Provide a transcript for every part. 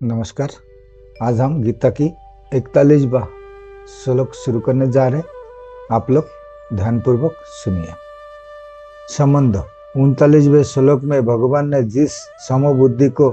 नमस्कार। आज हम गीता की 41वां श्लोक शुरू करने जा रहे हैं। आप लोग ध्यानपूर्वक सुनिए। संबंध 39वें श्लोक में भगवान ने जिस समबुद्धि को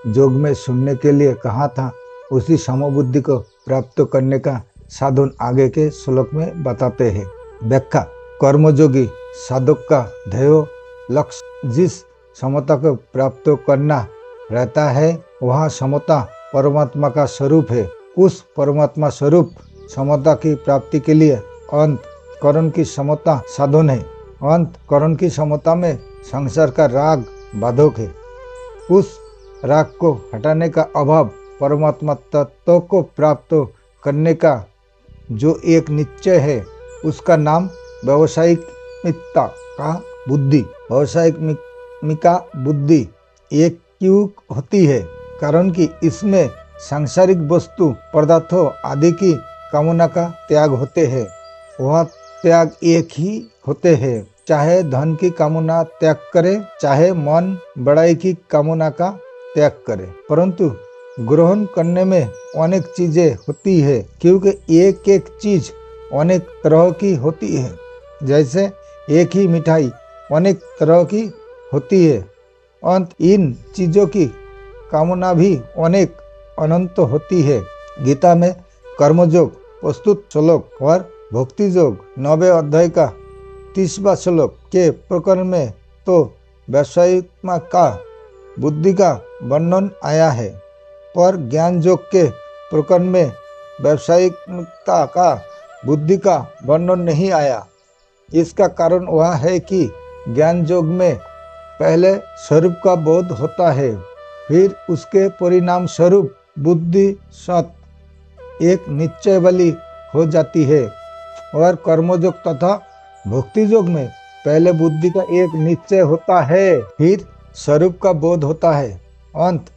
योग में सुनने के लिए कहा था, उसी समबुद्धि को प्राप्त करने का साधन आगे के श्लोक में बताते हैं। व्याख्या: कर्मयोगी साधक का ध्येय लक्ष्य जिस समता को प्राप्त करना रहता है, वह समता परमात्मा का स्वरूप है। उस परमात्मा स्वरूप समता की प्राप्ति के लिए अंतःकरण की समता साधन है। अंतःकरण की समता में संसार का राग बाधक है। उस राग को हटाने का अभाव परमात्मा तत्व को प्राप्त करने का जो एक निश्चय है, उसका नाम व्यावसायिकता का बुद्धि। व्यावसायिकता बुद्धि एक क्यों होती है? कारण कि इसमें सांसारिक वस्तु पदार्थों आदि की कामना का त्याग होते हैं। वह त्याग एक ही होते हैं, चाहे धन की कामना त्याग करे, चाहे मन बड़ाई की कामना का त्याग करे। परंतु ग्रहण करने में अनेक चीजें होती है, क्योंकि एक एक चीज अनेक तरह की होती है। जैसे एक ही मिठाई अनेक तरह की होती है। इन चीजों की कामना भी अनेक अनंत होती है। गीता में कर्मयोग प्रस्तुत श्लोक और भक्ति योग 9वें अध्याय का 30वां श्लोक के प्रकरण में तो व्यावसायिकता का बुद्धि का वर्णन आया है, पर ज्ञान योग के प्रकरण में व्यावसायिकता का बुद्धि का वर्णन नहीं आया। इसका कारण वह है कि ज्ञान योग में पहले स्वरूप का बोध होता है, फिर उसके परिणाम स्वरूप बुद्धि सत एक निश्चय वाली हो जाती है। और कर्मयोग तथा भक्ति योग में पहले बुद्धि का एक निश्चय होता है, फिर स्वरूप का बोध होता है। अंत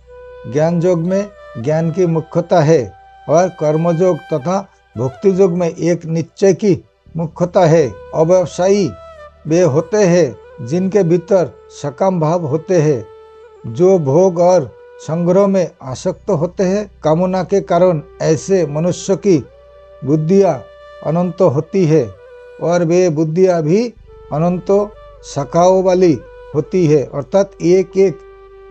ज्ञान योग में ज्ञान की मुख्यता है और कर्मयोग तथा भक्ति योग में एक निश्चय की मुख्यता है। अव्यवसायी वे होते हैं जिनके भीतर सकाम भाव होते हैं, जो भोग और संग्रह में आसक्त होते हैं। कामना के कारण ऐसे मनुष्य की बुद्धियां अनंत होती है और वे बुद्धियां भी अनंत शाखाओं वाली होती है, अर्थात एक एक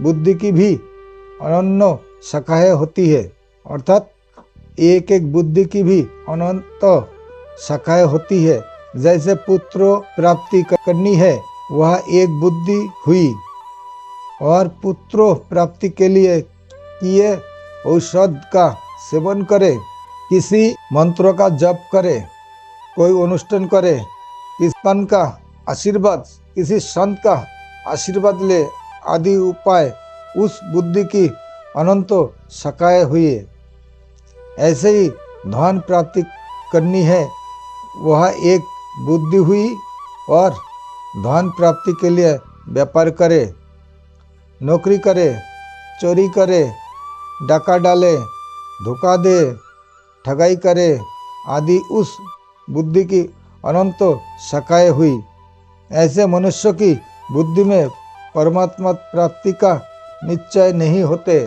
बुद्धि की भी अनन्य शाखाएं होती है। अर्थात एक एक बुद्धि की भी अनंत शाखाएं होती है। जैसे पुत्र प्राप्ति करनी है, वह एक बुद्धि हुई, और पुत्र प्राप्ति के लिए किए औषध का सेवन करे, किसी मंत्र का जप करे, कोई अनुष्ठान करे, किसान का आशीर्वाद, किसी संत का आशीर्वाद ले आदि उपाय, उस बुद्धि की अनंत शाखाएं हुई। ऐसे ही धन प्राप्ति करनी है, वह एक बुद्धि हुई, और धन प्राप्ति के लिए व्यापार करे, नौकरी करे, चोरी करे, डाका डाले, धोखा दे, ठगाई करे आदि उस बुद्धि की अनंत शाखाएं हुई। ऐसे मनुष्य की बुद्धि में परमात्मा प्राप्ति का निश्चय नहीं होते।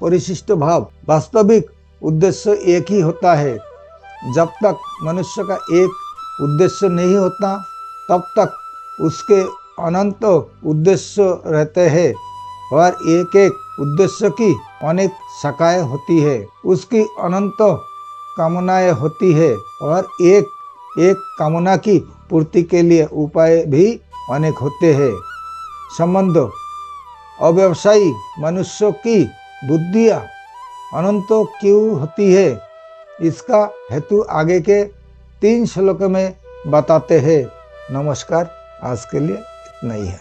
परिशिष्ट भाव वास्तविक उद्देश्य एक ही होता है। जब तक मनुष्य का एक उद्देश्य नहीं होता, तब तक उसके अनंत उद्देश्य रहते हैं, और एक एक उद्देश्य की अनेक शाखाएं होती है। उसकी अनंत कामनाएं होती है, और एक एक कामना की पूर्ति के लिए उपाय भी अनेक होते हैं। संबंध: अव्यवसायी मनुष्यों की बुद्धियां अनंत क्यों होती है, इसका हेतु आगे के 3 श्लोकों में बताते हैं। नमस्कार। आज के लिए इतना ही है।